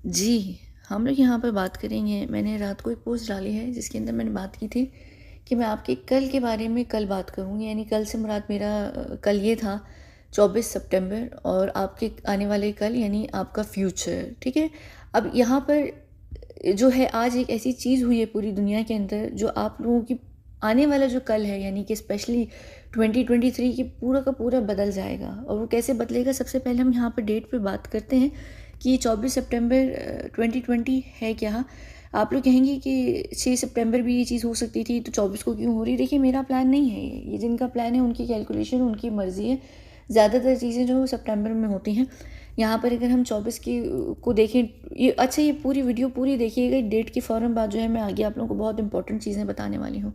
जी, हम लोग यहाँ पर बात करेंगे। मैंने रात को एक पोस्ट डाली है जिसके अंदर मैंने बात की थी कि मैं आपके कल के बारे में कल बात करूँगी। यानी कल से मुराद मेरा कल ये था 24 सितंबर और आपके आने वाले कल यानी आपका फ्यूचर, ठीक है? अब यहाँ पर जो है आज एक ऐसी चीज़ हुई है पूरी दुनिया के अंदर जो आप लोगों की आने वाला जो कल है यानी कि स्पेशली 2023 की पूरा का पूरा बदल जाएगा। और वो कैसे बदलेगा, सबसे पहले हम यहाँ पर डेट पे बात करते हैं कि 24 सितंबर 2020 है क्या। आप लोग कहेंगे कि 6 सितंबर भी ये चीज़ हो सकती थी तो 24 को क्यों हो रही। देखिए, मेरा प्लान नहीं है ये जिनका प्लान है उनकी कैलकुलेशन, उनकी मर्ज़ी है। ज़्यादातर चीज़ें जो सितंबर में होती हैं। यहाँ पर अगर हम 24 की को देखें, ये अच्छा, ये पूरी वीडियो पूरी देखिएगा। डेट की फ़ौरन बाद जो है मैं आगे आप लोगों को बहुत इंपॉर्टेंट चीज़ें बताने वाली हूँ।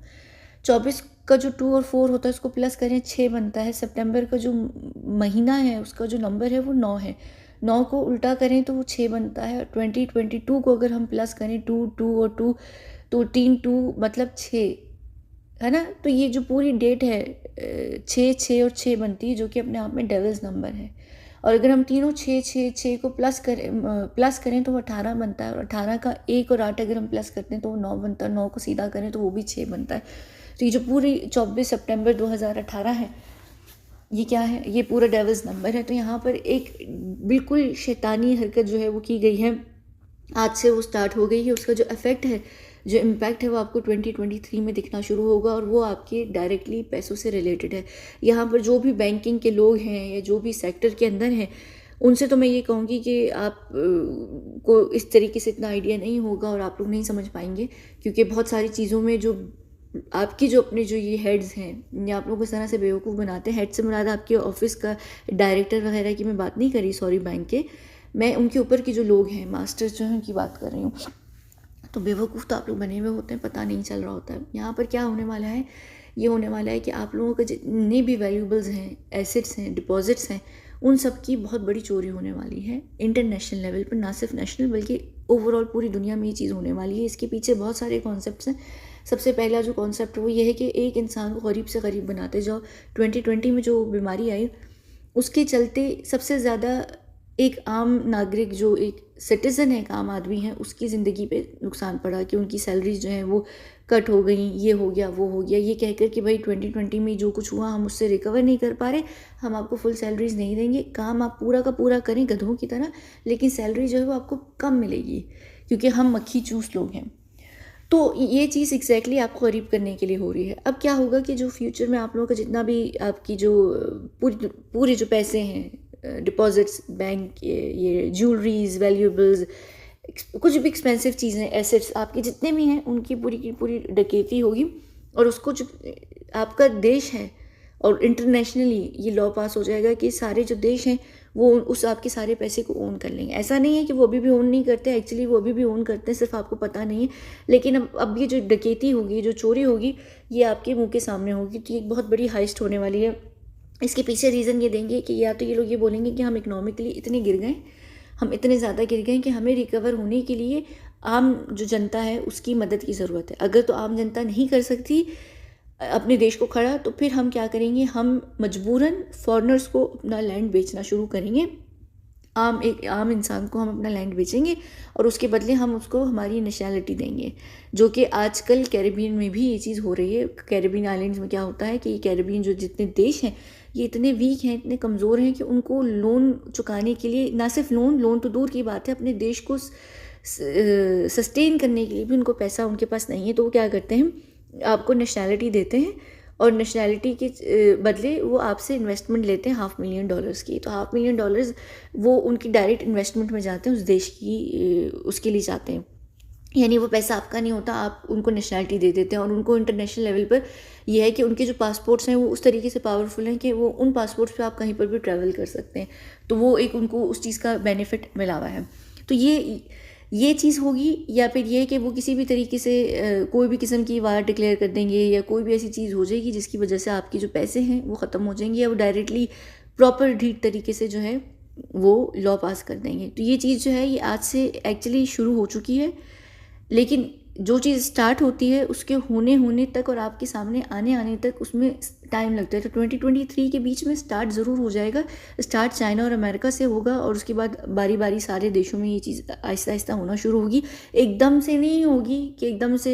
24 का जो 2 और 4 होता है उसको प्लस करें 6 बनता है। सितंबर का जो महीना है उसका जो नंबर है वो 9 है। 9 को उल्टा करें तो वो 6 बनता है। 2022 को अगर हम प्लस करें 2 2 और 2 तो 3 2 मतलब 6, है ना। तो ये जो पूरी डेट है 6 6 और 6 बनती है जो कि अपने आप में डेविल्स नंबर है। और अगर हम तीनों 6 6 6 को प्लस करें तो वो 18 बनता है। और 18 का 1 और 8 अगर हम प्लस करते हैं तो वो 9 बनता है। 9 को सीधा करें तो वो भी 6 बनता है। तो ये जो पूरी 24 सितंबर 2018 है, ये क्या है, ये पूरा डेविल्स नंबर है। तो यहाँ पर एक बिल्कुल शैतानी हरकत जो है वो की गई है। आज से वो स्टार्ट हो गई है। उसका जो इफ़ेक्ट है, जो इम्पैक्ट है वो आपको 2023 में दिखना शुरू होगा और वो आपके डायरेक्टली पैसों से रिलेटेड है। यहाँ पर जो भी बैंकिंग के लोग हैं या जो भी सेक्टर के अंदर हैं, उनसे तो मैं ये कहूँगी कि आप को इस तरीके से इतना आइडिया नहीं होगा और आप लोग नहीं समझ पाएंगे, क्योंकि बहुत सारी चीज़ों में जो आपकी जो अपने जो ये हेड्स हैं या आप लोग इस तरह से बेवकूफ़ बनाते हैं। हेड से मुराद आपके ऑफिस का डायरेक्टर वगैरह की मैं बात नहीं कर रही, सॉरी, बैंक के, मैं उनके ऊपर के जो लोग हैं, मास्टर्स जो हैं, उनकी बात कर रही हूँ। तो बेवकूफ़ तो आप लोग बने हुए होते हैं, पता नहीं चल रहा होता है। यहाँ पर क्या होने वाला है, ये होने वाला है कि आप लोगों के जितने भी वैल्यूबल्स हैं, एसेट्स हैं, डिपॉजिट्स हैं, उन सब की बहुत बड़ी चोरी होने वाली है इंटरनेशनल लेवल पर। ना सिर्फ नेशनल बल्कि ओवरऑल पूरी दुनिया में ये चीज़ होने वाली है। इसके पीछे बहुत सारे कॉन्सेप्ट्स हैं। सबसे पहला जो कॉन्सेप्ट वो ये है कि एक इंसान को गरीब से गरीब बनाते जाओ। 2020 में जो बीमारी आई उसके चलते सबसे ज़्यादा एक आम नागरिक, जो एक सिटीज़न है, एक आम आदमी है, उसकी ज़िंदगी पे नुकसान पड़ा कि उनकी सैलरीज जो हैं वो कट हो गई, ये हो गया, वो हो गया, ये कहकर कि भाई 2020 में जो कुछ हुआ हम उससे रिकवर नहीं कर पा रहे, हम आपको फुल सैलरीज नहीं देंगे। काम आप पूरा का पूरा करें गधों की तरह, लेकिन सैलरी जो है वो आपको कम मिलेगी, क्योंकि हम मक्खी चूस लोग हैं। तो ये चीज़ एग्जैक्टली आपको गरीब करने के लिए हो रही है। अब क्या होगा कि जो फ्यूचर में आप लोगों का जितना भी आपकी जो पूरी पूरे जो पैसे हैं, डिपॉजिट्स, बैंक, ये ज्वेलरीज, वैल्यूएबल्स, कुछ भी एक्सपेंसिव चीज़ें, एसेट्स आपके जितने भी हैं, उनकी पूरी की पूरी डकैती होगी। और उसको जो आपका देश है, और इंटरनेशनली ये लॉ पास हो जाएगा कि सारे जो देश हैं वो उस आपके सारे पैसे को ओन कर लेंगे। ऐसा नहीं है कि वो अभी भी ओन नहीं करते, एक्चुअली वो अभी भी ओन करते हैं, सिर्फ आपको पता नहीं है। लेकिन अब ये जो डकैती होगी, जो चोरी होगी, ये आपके मुंह के सामने होगी। तो ये एक बहुत बड़ी हाइस्ट होने वाली है। इसके पीछे रीज़न ये देंगे कि या तो ये लोग ये बोलेंगे कि हम इकोनॉमिकली इतने गिर गए, हम इतने ज़्यादा गिर गए कि हमें रिकवर होने के लिए आम जो जनता है उसकी मदद की ज़रूरत है। अगर तो आम जनता नहीं कर सकती अपने देश को खड़ा, तो फिर हम क्या करेंगे, हम मजबूरन फॉरेनर्स को अपना लैंड बेचना शुरू करेंगे। एक आम इंसान को हम अपना लैंड बेचेंगे और उसके बदले हम उसको हमारी नेशनैलिटी देंगे, जो कि आजकल कैरेबियन में भी ये चीज़ हो रही है। कैरेबियन आइलैंड्स में क्या होता है कि ये कैरेबियन जो जितने देश हैं, ये इतने वीक हैं, इतने कमज़ोर हैं कि उनको लोन चुकाने के लिए, ना सिर्फ लोन तो दूर की बात है, अपने देश को सस्टेन करने के लिए भी उनको पैसा उनके पास नहीं है। तो वो क्या करते हैं, आपको नेशनैलिटी देते हैं और नेशनैलिटी के बदले वो आपसे इन्वेस्टमेंट लेते हैं $500,000 की। तो $500,000 वो उनकी डायरेक्ट इन्वेस्टमेंट में जाते हैं, उस देश की उसके लिए जाते हैं। यानी वो पैसा आपका नहीं होता, आप उनको नेशनैलिटी दे देते हैं। और उनको इंटरनेशनल लेवल पर यह है कि उनके जो पासपोर्ट्स हैं वो उस तरीके से पावरफुल हैं कि वो उन पासपोर्ट्स पे आप कहीं पर भी ट्रैवल कर सकते हैं। तो वो एक उनको उस चीज़ का बेनिफिट मिला हुआ है। तो ये चीज़ होगी, या फिर ये कि वो किसी भी तरीके से कोई भी किस्म की वार डिक्लेयर कर देंगे, या कोई भी ऐसी चीज़ हो जाएगी जिसकी वजह से आपके जो पैसे हैं वो ख़त्म हो जाएंगे, या वो डायरेक्टली प्रॉपर ढीठ तरीके से जो है वो लॉ पास कर देंगे। तो ये चीज़ जो है ये आज से एक्चुअली शुरू हो चुकी है। लेकिन जो चीज़ स्टार्ट होती है उसके होने तक और आपके सामने आने तक उसमें टाइम लगता है। तो 2023 के बीच में स्टार्ट ज़रूर हो जाएगा। स्टार्ट चाइना और अमेरिका से होगा और उसके बाद बारी बारी सारे देशों में ये चीज़ आहिस्ता आहिस्ता होना शुरू होगी। एकदम से नहीं होगी कि एकदम से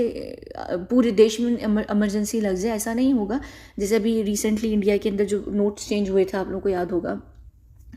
पूरे देश में इमरजेंसी लग जाए, ऐसा नहीं होगा। जैसे अभी रिसेंटली इंडिया के अंदर जो नोट्स चेंज हुए थे, आप लोगों को याद होगा,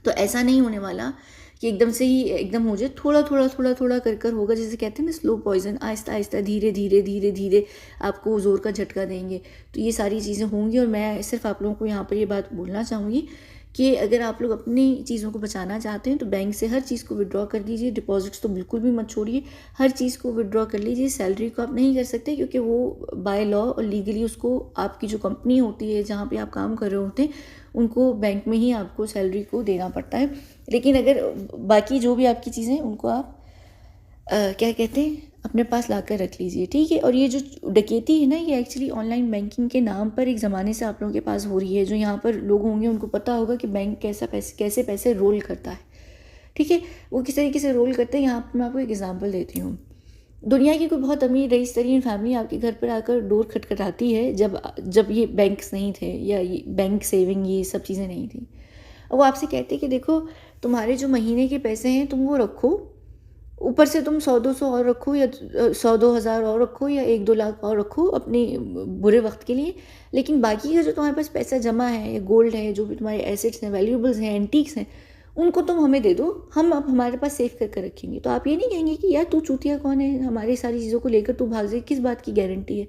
तो ऐसा नहीं होने वाला कि एकदम से ही एकदम हो जाए। थोड़ा थोड़ा थोड़ा थोड़ा कर होगा। जैसे कहते हैं ना, स्लो पॉइजन, आहिस्ता आहिस्ता धीरे धीरे धीरे धीरे आपको ज़ोर का झटका देंगे। तो ये सारी चीज़ें होंगी और मैं सिर्फ आप लोगों को यहाँ पर ये बात बोलना चाहूँगी कि अगर आप लोग अपनी चीज़ों को बचाना चाहते हैं तो बैंक से हर चीज़ को विड्रॉ कर दीजिए। डिपॉजिट्स तो बिल्कुल भी मत छोड़िए, हर चीज़ को विड्रॉ कर लीजिए। सैलरी को आप नहीं कर सकते क्योंकि वो बाय लॉ और लीगली उसको आपकी जो कंपनी होती है जहाँ पे आप काम कर रहे होते हैं उनको बैंक में ही आपको सैलरी को देना पड़ता है। लेकिन अगर बाकी जो भी आपकी चीज़ें उनको आप क्या कहते हैं अपने पास ला कर रख लीजिए, ठीक है। और ये जो डकैती है ना, ये एक्चुअली ऑनलाइन बैंकिंग के नाम पर एक ज़माने से आप लोगों के पास हो रही है। जो यहाँ पर लोग होंगे उनको पता होगा कि बैंक कैसे पैसे रोल करता है, ठीक है। वो किस तरीके से रोल करते हैं, यहाँ पर मैं आपको एक एग्जांपल देती हूँ। दुनिया की कोई बहुत अमीर रईस तरीन फैमिली आपके घर पर आकर डोर खटखटाती है जब ये बैंक्स नहीं थे या ये बैंक सेविंग ये सब चीज़ें नहीं थी। वो आपसे कहते कि देखो, तुम्हारे जो महीने के पैसे हैं तुम वो रखो, ऊपर से तुम 100-200 और रखो या 100-2 हज़ार और रखो या 1-2 लाख और रखो अपने बुरे वक्त के लिए। लेकिन बाकी का जो तुम्हारे पास पैसा जमा है या गोल्ड है, जो भी तुम्हारे एसेट्स हैं, वैल्यूएबल्स हैं, एंटीक्स हैं, उनको तुम हमें दे दो, हम अब हमारे पास सेव कर कर रखेंगे। तो आप ये नहीं कहेंगे कि यार तू चूतिया कौन है, हमारी सारी चीज़ों को लेकर तू भाग जाए, किस बात की गारंटी है।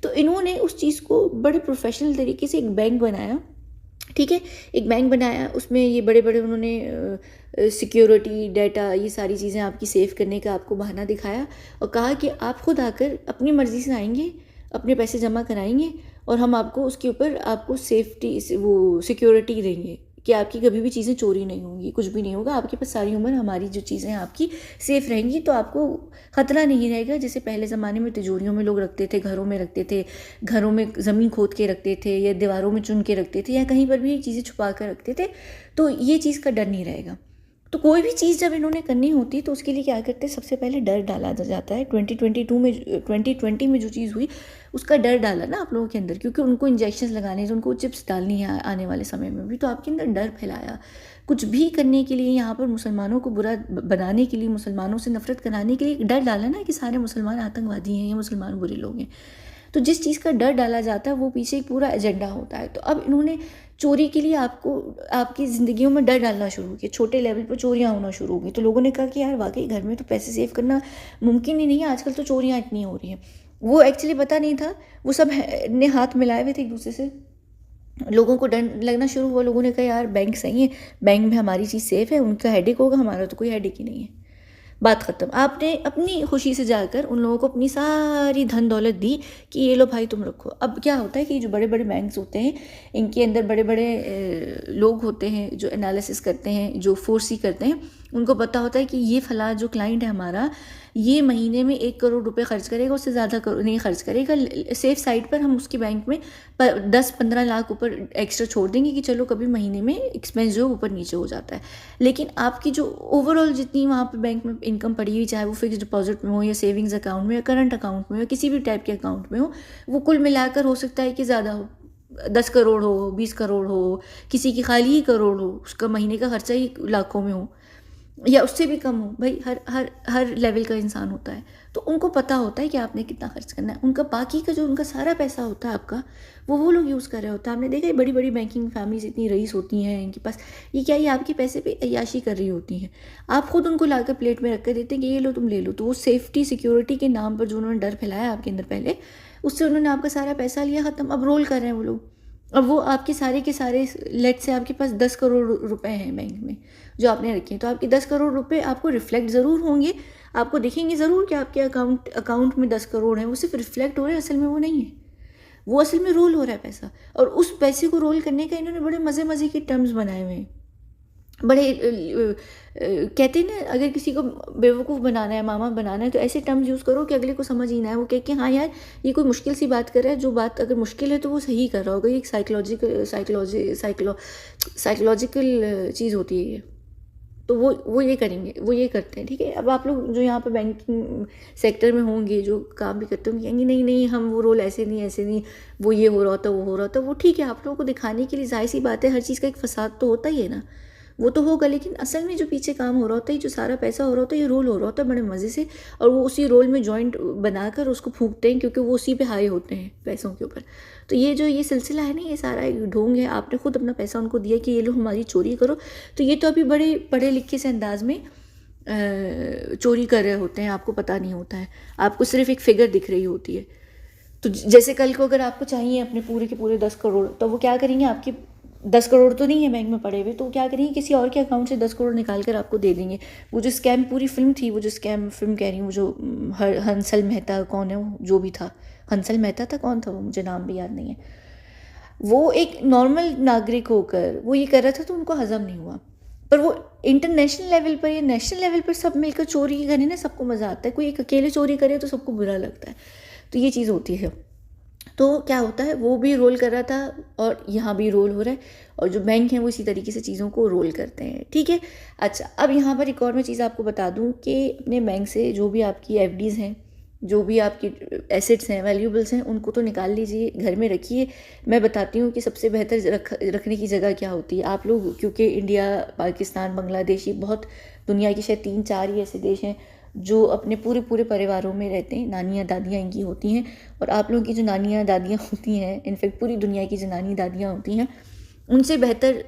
तो इन्होंने उस चीज़ को बड़े प्रोफेशनल तरीके से एक बैंक बनाया, ठीक है। एक बैंक बनाया, उसमें ये बड़े बड़े उन्होंने सिक्योरिटी डाटा ये सारी चीज़ें आपकी सेव करने का आपको बहाना दिखाया और कहा कि आप खुद आकर अपनी मर्ज़ी से आएंगे, अपने पैसे जमा कराएंगे और हम आपको उसके ऊपर आपको सेफ्टी वो सिक्योरिटी देंगे कि आपकी कभी भी चीज़ें चोरी नहीं होंगी, कुछ भी नहीं होगा, आपके पास सारी उम्र हमारी जो चीज़ें आपकी सेफ़ रहेंगी। तो आपको ख़तरा नहीं रहेगा। जैसे पहले ज़माने में तिजोरियों में लोग रखते थे, घरों में रखते थे, घरों में ज़मीन खोद के रखते थे या दीवारों में चुन के रखते थे या कहीं पर भी चीज़ें छुपा कर रखते थे, तो ये चीज़ का डर नहीं रहेगा। तो कोई भी चीज़ जब इन्होंने करनी होती है तो उसके लिए क्या करते हैं, सबसे पहले डर डाला जाता है। 2020 में जो चीज़ हुई उसका डर डाला ना आप लोगों के अंदर, क्योंकि उनको इंजेक्शन लगाने हैं, उनको चिप्स डालनी है आने वाले समय में भी, तो आपके अंदर डर फैलाया कुछ भी करने के लिए। यहाँ पर मुसलमानों को बुरा बनाने के लिए, मुसलमानों से नफरत कराने के लिए डर डाला ना कि सारे मुसलमान आतंकवादी हैं या मुसलमान बुरे लोग हैं। तो जिस चीज़ का डर डाला जाता है वो पीछे एक पूरा एजेंडा होता है। तो अब इन्होंने चोरी के लिए आपको आपकी ज़िंदगियों में डर डालना शुरू किया, छोटे लेवल पर चोरियां होना शुरू हो गई। तो लोगों ने कहा कि यार वाकई घर में तो पैसे सेव करना मुमकिन ही नहीं है, आजकल तो चोरियां इतनी हो रही हैं। वो एक्चुअली पता नहीं था, वो सब ने हाथ मिलाए हुए थे एक दूसरे से। लोगों को डर लगना शुरू हुआ, लोगों ने कहा यार बैंक सही है, बैंक में हमारी चीज़ सेफ़ है, उनका हेडेक होगा, हमारा तो कोई हेडेक ही नहीं है। बात ख़त्म। आपने अपनी खुशी से जाकर उन लोगों को अपनी सारी धन दौलत दी कि ये लो भाई तुम रखो। अब क्या होता है कि जो बड़े बड़े बैंक्स होते हैं इनके अंदर बड़े बड़े लोग होते हैं जो एनालिसिस करते हैं, जो फोर्सी करते हैं। उनको पता होता है कि ये फला जो क्लाइंट है हमारा, ये महीने में 1 करोड़ रुपए खर्च करेगा, उससे ज़्यादा नहीं खर्च करेगा। सेफ साइड पर हम उसके बैंक में 10-15 लाख ऊपर एक्स्ट्रा छोड़ देंगे कि चलो कभी महीने में एक्सपेंस जो ऊपर नीचे हो जाता है। लेकिन आपकी जो ओवरऑल जितनी वहाँ पे बैंक में इनकम पड़ी हुई, चाहे वो फिक्स डिपॉजिट में हो या सेविंग्स अकाउंट में या करंट अकाउंट में हो, किसी भी टाइप के अकाउंट में हो, वो कुल मिलाकर हो सकता है कि ज़्यादा हो, 10 करोड़ हो, 20 करोड़ हो, किसी की खाली ही करोड़ हो, उसका महीने का खर्चा ही लाखों में हो या उससे भी कम हो। भाई हर लेवल का इंसान होता है, तो उनको पता होता है कि आपने कितना खर्च करना है। उनका बाकी का जो उनका सारा पैसा होता है आपका, वो लोग यूज़ कर रहे होते हैं। आपने देखा है बड़ी बड़ी बैंकिंग फैमिलीज इतनी रईस होती हैं, इनके पास ये क्या, ये आपके पैसे पे अय्याशी कर रही होती हैं। आप खुद उनको लाकर प्लेट में रख कर देते हैं कि ये लो तुम ले लो। तो वो सेफ्टी सिक्योरिटी के नाम पर जो उन्होंने डर फैलाया आपके अंदर पहले, उससे उन्होंने आपका सारा पैसा लिया, ख़त्म। अब रोल कर रहे हैं वो लोग। अब वो आपके सारे के सारे, लेट से आपके पास 10 करोड़ रुपए हैं बैंक में जो आपने रखे हैं, तो आपके 10 करोड़ रुपए आपको रिफ्लेक्ट ज़रूर होंगे, आपको दिखेंगे ज़रूर कि आपके अकाउंट में 10 करोड़ हैं। वो सिर्फ रिफ्लेक्ट हो रहे हैं, असल में वो नहीं है। वो असल में रोल हो रहा है पैसा। और उस पैसे को रोल करने का इन्होंने बड़े मज़े के टर्म्स बनाए हुए हैं। बड़े कहते हैं ना, अगर किसी को बेवकूफ़ बनाना है, मामा बनाना है, तो ऐसे टर्म्स यूज़ करो कि अगले को समझ ही ना आए। वो कह के हाँ यार ये कोई मुश्किल सी बात कर रहा है, जो बात अगर मुश्किल है तो वो सही कर रहा होगा। ये एक साइकोलॉजिकल चीज़ होती है ये। तो वो ये करेंगे, वो ये करते हैं, ठीक है। अब आप लोग जो यहाँ पे बैंकिंग सेक्टर में होंगे, जो काम भी करते होंगे, कहेंगे नहीं नहीं हम वो रोल ऐसे नहीं, ऐसे नहीं, वो ये हो रहा होता, वो हो रहा होता, वो ठीक है, आप लोगों को दिखाने के लिए, जाहिर सी बात है, हर चीज़ का एक फसाद तो होता ही है ना, वो तो होगा। लेकिन असल में जो पीछे काम हो रहा होता है, जो सारा पैसा हो रहा होता है, ये रोल हो रहा होता है बड़े मज़े से, और वो उसी रोल में जॉइंट बनाकर उसको फूंकते हैं, क्योंकि वो उसी पे हाई होते हैं पैसों के ऊपर। तो ये जो ये सिलसिला है ना, ये सारा एक ढोंग है। आपने खुद अपना पैसा उनको दिया कि ये लो हमारी चोरी करो, तो ये तो अभी बड़े पढ़े लिखे से अंदाज में चोरी कर रहे होते हैं, आपको पता नहीं होता है, आपको सिर्फ एक फिगर दिख रही होती है। तो जैसे कल को अगर आपको चाहिए अपने पूरे के पूरे 10 करोड़, तो वो क्या करेंगे, आपके 10 करोड़ तो नहीं है बैंक में पड़े हुए, तो क्या करेंगे, किसी और के अकाउंट से 10 करोड़ निकाल कर आपको दे देंगे। वो जो स्कैम पूरी फिल्म थी, वो जो स्कैम फिल्म कह रही हूँ, वो जो हंसल मेहता कौन है वो, जो भी था, हंसल मेहता था, कौन था वो, मुझे नाम भी याद नहीं है। वो एक नॉर्मल नागरिक होकर वो ये कर रहा था, तो उनको हजम नहीं हुआ। पर वो इंटरनेशनल लेवल पर या नेशनल लेवल पर सब मिलकर चोरी करें ना, सबको मज़ा आता है। कोई एक अकेले चोरी करे तो सबको बुरा लगता है, तो ये चीज़ होती है। तो क्या होता है, वो भी रोल कर रहा था और यहाँ भी रोल हो रहा है, और जो बैंक हैं वो इसी तरीके से चीज़ों को रोल करते हैं, ठीक है। अच्छा, अब यहाँ पर एक और मैं चीज़ आपको बता दूँ कि अपने बैंक से जो भी आपकी एफडीज़ हैं, जो भी आपकी एसेट्स हैं, वैल्यूएबल्स हैं, उनको तो निकाल लीजिए, घर में रखिए। मैं बताती हूँ कि सबसे बेहतर रखने की जगह क्या होती है। आप लोग, क्योंकि इंडिया, पाकिस्तान, बांग्लादेश, ये बहुत दुनिया के शायद 3-4 ही ऐसे देश हैं जो अपने पूरे पूरे परिवारों में रहते हैं, नानियाँ दादियाँ इनकी होती हैं, और आप लोगों की जो नानियाँ दादियाँ होती हैं, इनफैक्ट पूरी दुनिया की जो नानी दादियाँ होती हैं, उनसे बेहतर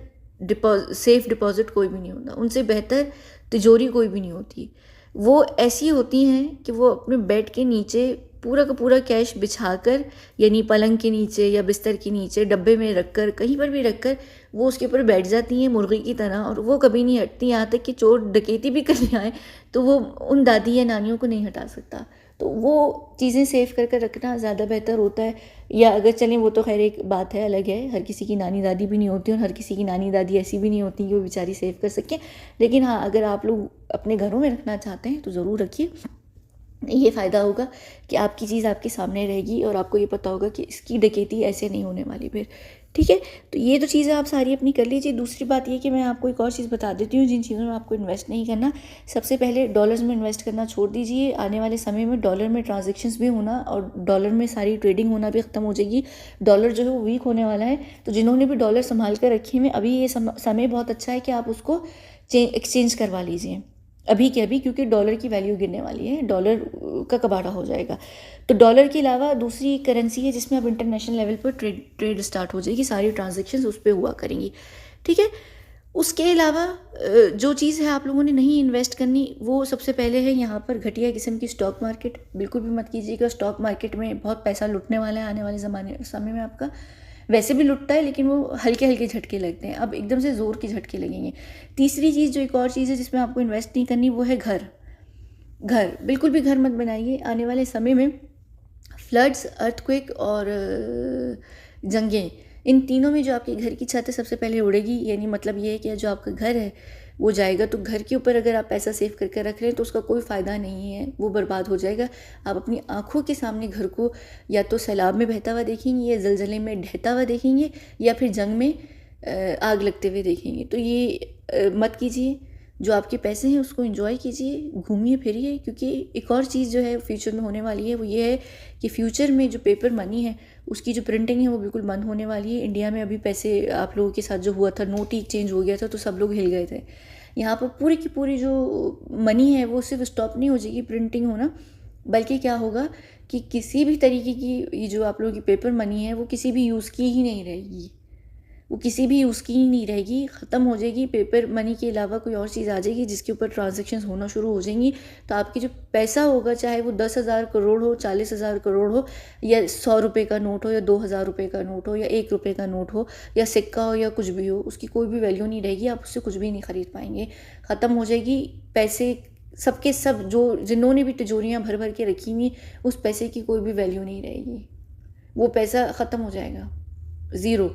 सेफ डिपॉजिट कोई भी नहीं होता, उनसे बेहतर तिजोरी कोई भी नहीं होती। वो ऐसी होती हैं कि वो अपने बेड के नीचे पूरा का पूरा कैश बिछाकर, यानी पलंग के नीचे या बिस्तर के नीचे डब्बे में रखकर, कहीं पर भी रखकर, वो उसके ऊपर बैठ जाती हैं मुर्गी की तरह, और वो कभी नहीं हटती, यहाँ तक कि चोर डकैती भी करने आए तो वो उन दादी या नानियों को नहीं हटा सकता। तो वो चीज़ें सेव कर कर रखना ज़्यादा बेहतर होता है। या अगर चलें, वो तो खैर एक बात है, अलग है, हर किसी की नानी दादी भी नहीं होती, और हर किसी की नानी दादी ऐसी भी नहीं होती कि वो बेचारी सेव कर सकें। लेकिन हाँ, अगर आप लोग अपने घरों में रखना चाहते हैं तो ज़रूर रखिए। ये फ़ायदा होगा कि आपकी चीज़ आपके सामने रहेगी, और आपको ये पता होगा कि इसकी डकैती ऐसे नहीं होने वाली फिर, ठीक है। तो ये तो चीज़ें आप सारी अपनी कर लीजिए। दूसरी बात ये कि मैं आपको एक और चीज़ बता देती हूँ, जिन चीज़ों में आपको इन्वेस्ट नहीं करना। सबसे पहले डॉलर्स में इन्वेस्ट करना छोड़ दीजिए। आने वाले समय में डॉलर में ट्रांजेक्शन्स भी होना, और डॉलर में सारी ट्रेडिंग होना भी ख़त्म हो जाएगी। डॉलर जो है वो वीक होने वाला है। तो जिन्होंने भी डॉलर संभाल कर रखे हैं, अभी ये समय बहुत अच्छा है कि आप उसको एक्सचेंज करवा लीजिए अभी के अभी, क्योंकि डॉलर की वैल्यू गिरने वाली है, डॉलर का कबाड़ा हो जाएगा। तो डॉलर के अलावा दूसरी करेंसी है जिसमें अब इंटरनेशनल लेवल पर ट्रेड स्टार्ट हो जाएगी, सारी ट्रांजैक्शंस उस पर हुआ करेंगी, ठीक है। उसके अलावा जो चीज़ है आप लोगों ने नहीं इन्वेस्ट करनी, वो सबसे पहले है यहाँ पर घटिया किस्म की स्टॉक मार्केट। बिल्कुल भी मत कीजिएगा। स्टॉक मार्केट में बहुत पैसा लुटने वाला है आने वाले समय में आपका। वैसे भी लुटता है, लेकिन वो हल्के हल्के झटके लगते हैं, अब एकदम से ज़ोर के झटके लगेंगे। तीसरी चीज़, जो एक और चीज़ है जिसमें आपको इन्वेस्ट नहीं करनी, वो है घर। बिल्कुल भी घर मत बनाइए। आने वाले समय में फ्लड्स, अर्थक्वेक और जंगें, इन तीनों में जो आपके घर की छत है सबसे पहले उड़ेगी। यानी मतलब ये है कि जो आपका घर है वो जाएगा। तो घर के ऊपर अगर आप पैसा सेव करके रख रहे हैं तो उसका कोई फ़ायदा नहीं है, वो बर्बाद हो जाएगा। आप अपनी आंखों के सामने घर को या तो सैलाब में बहता हुआ देखेंगे, या ज़लज़ले में ढहता हुआ देखेंगे, या फिर जंग में आग लगते हुए देखेंगे। तो ये मत कीजिए। जो आपके पैसे हैं उसको एंजॉय कीजिए, घूमिए फिरिए। क्योंकि एक और चीज़ जो है फ्यूचर में होने वाली है, वो ये है कि फ्यूचर में जो पेपर मनी है उसकी जो प्रिंटिंग है वो बिल्कुल बंद होने वाली है। इंडिया में अभी पैसे, आप लोगों के साथ जो हुआ था, नोट ही चेंज हो गया था तो सब लोग हिल गए थे। यहाँ पर पूरी की पूरी जो मनी है वो सिर्फ स्टॉप नहीं हो जाएगी प्रिंटिंग होना, बल्कि क्या होगा कि किसी भी तरीके की ये जो आप लोगों की पेपर मनी है वो किसी भी यूज़ की ही नहीं रहेगी, वो किसी भी यूज़ की ही नहीं रहेगी, ख़त्म हो जाएगी। पेपर मनी के अलावा कोई और चीज़ आ जाएगी जिसके ऊपर ट्रांजैक्शंस होना शुरू हो जाएंगी। तो आपकी जो पैसा होगा, चाहे वो 10,000 करोड़ हो, 40,000 करोड़ हो, या 100 रुपये का नोट हो, या 2,000 रुपये का नोट हो, या 1 रुपये का नोट हो, या सिक्का हो, या कुछ भी हो, उसकी कोई भी वैल्यू नहीं रहेगी। आप उससे कुछ भी नहीं खरीद पाएंगे, ख़त्म हो जाएगी। पैसे सबके सब जो जिन्होंने भी तिजोरियाँ भर भर के रखी हुई, उस पैसे की कोई भी वैल्यू नहीं रहेगी, वो पैसा ख़त्म हो जाएगा, ज़ीरो।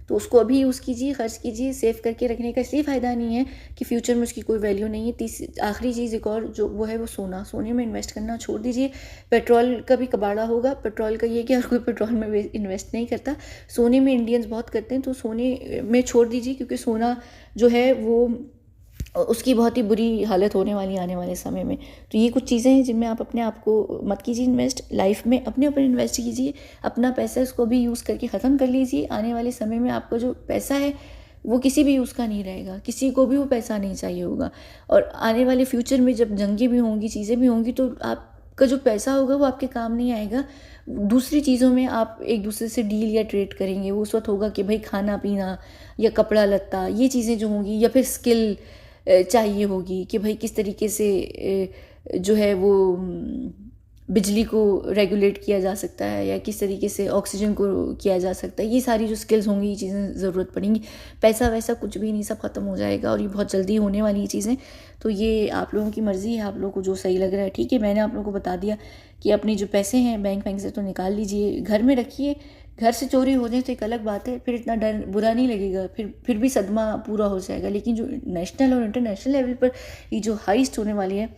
तो उसको अभी यूज़ कीजिए, खर्च कीजिए। सेव करके रखने का इसलिए फ़ायदा नहीं है कि फ्यूचर में उसकी कोई वैल्यू नहीं है। आखिरी चीज़ एक और जो वो है वो सोना। सोने में इन्वेस्ट करना छोड़ दीजिए। पेट्रोल का भी कबाड़ा होगा। पेट्रोल का ये कि हर कोई पेट्रोल में इन्वेस्ट नहीं करता, सोने में इंडियंस बहुत करते हैं, तो सोने में छोड़ दीजिए, क्योंकि सोना जो है वो उसकी बहुत ही बुरी हालत होने वाली आने वाले समय में। तो ये कुछ चीज़ें हैं जिनमें आप अपने आप को मत कीजिए इन्वेस्ट। लाइफ में अपने ऊपर इन्वेस्ट कीजिए। अपना पैसा उसको भी यूज़ करके ख़त्म कर लीजिए। आने वाले समय में आपका जो पैसा है वो किसी भी यूज़ का नहीं रहेगा, किसी को भी वो पैसा नहीं चाहिए होगा। और आने वाले फ्यूचर में जब जंगें भी होंगी, चीज़ें भी होंगी, तो आपका जो पैसा होगा वो आपके काम नहीं आएगा। दूसरी चीज़ों में आप एक दूसरे से डील या ट्रेड करेंगे। वो उस वक्त होगा कि भाई खाना पीना या कपड़ा लत्ता, ये चीज़ें जो होंगी, या फिर स्किल चाहिए होगी कि भाई किस तरीके से जो है वो बिजली को रेगुलेट किया जा सकता है, या किस तरीके से ऑक्सीजन को किया जा सकता है। ये सारी जो स्किल्स होंगी, ये चीज़ें ज़रूरत पड़ेंगी। पैसा वैसा कुछ भी नहीं, सब ख़त्म हो जाएगा, और ये बहुत जल्दी होने वाली ये चीज़ें। तो ये आप लोगों की मर्ज़ी है, आप लोगों को जो सही लग रहा है। ठीक है, मैंने आप लोगों को बता दिया कि अपने जो पैसे हैं बैंक से तो निकाल लीजिए, घर में रखिए। घर से चोरी हो जाए तो एक अलग बात है, फिर इतना डर बुरा नहीं लगेगा, फिर भी सदमा पूरा हो जाएगा। लेकिन जो नेशनल और इंटरनेशनल लेवल पर ये जो हाइस्ट होने वाली है,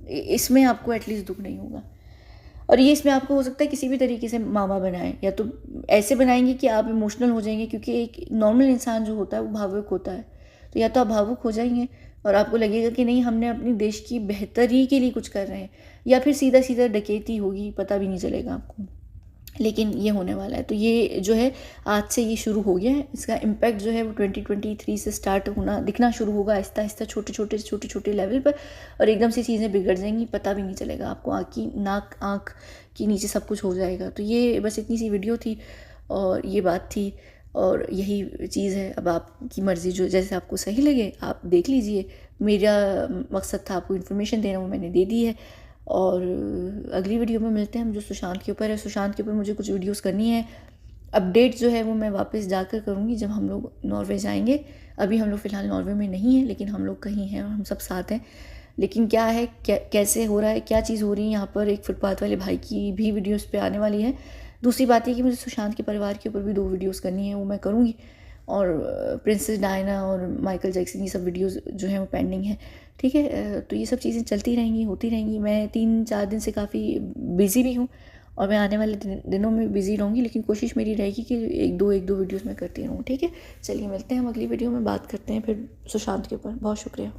इसमें आपको एटलीस्ट दुख नहीं होगा। और ये इसमें आपको हो सकता है किसी भी तरीके से मामा बनाएं, या तो ऐसे बनाएंगे कि आप इमोशनल हो जाएंगे, क्योंकि एक नॉर्मल इंसान जो होता है वो भावुक होता है। तो या तो आप भावुक हो जाएंगे और आपको लगेगा कि नहीं, हमने अपने देश की बेहतरी के लिए कुछ कर रहे हैं, या फिर सीधा सीधा डकैती होगी, पता भी नहीं चलेगा आपको। लेकिन ये होने वाला है। तो ये जो है आज से ये शुरू हो गया है। इसका इम्पैक्ट जो है वो 2023 से स्टार्ट होना दिखना शुरू होगा, आहिस्ता आहिस्ता, छोटे छोटे लेवल पर, और एकदम से चीज़ें बिगड़ जाएंगी, पता भी नहीं चलेगा आपको। आँख की नीचे सब कुछ हो जाएगा। तो ये बस इतनी सी वीडियो थी और ये बात थी, और यही चीज़ है। अब आपकी मर्ज़ी, जो जैसे आपको सही लगे आप देख लीजिए। मेरा मकसद था आपको इन्फॉर्मेशन देना, वो मैंने दे दी है। और अगली वीडियो में मिलते हैं हम, जो सुशांत के ऊपर है। सुशांत के ऊपर मुझे कुछ वीडियोस करनी है। अपडेट जो है वो मैं वापस जाकर करूँगी जब हम लोग नॉर्वे जाएंगे। अभी हम लोग फ़िलहाल नॉर्वे में नहीं हैं, लेकिन हम लोग कहीं हैं और हम सब साथ हैं। लेकिन क्या है, कैसे हो रहा है, क्या चीज़ हो रही है यहाँ पर, एक फुटपाथ वाले भाई की भी वीडियोज़ पे आने वाली है। दूसरी बात ये कि मुझे सुशांत के परिवार के ऊपर भी 2 वीडियोज़ करनी है, वो मैं करूँगी। और प्रिंसेस डायना और माइकल जैक्सन, ये सब वीडियोज़ जो हैं वो पेंडिंग है। ठीक है, तो ये सब चीज़ें चलती रहेंगी, होती रहेंगी। मैं 3-4 दिन से काफ़ी बिज़ी भी हूँ, और मैं आने वाले दिनों में बिज़ी रहूँगी, लेकिन कोशिश मेरी रहेगी कि एक दो वीडियोज़ मैं करती रहूँ। ठीक है, चलिए मिलते हैं हम अगली वीडियो में, बात करते हैं फिर सुशांत के ऊपर। बहुत शुक्रिया।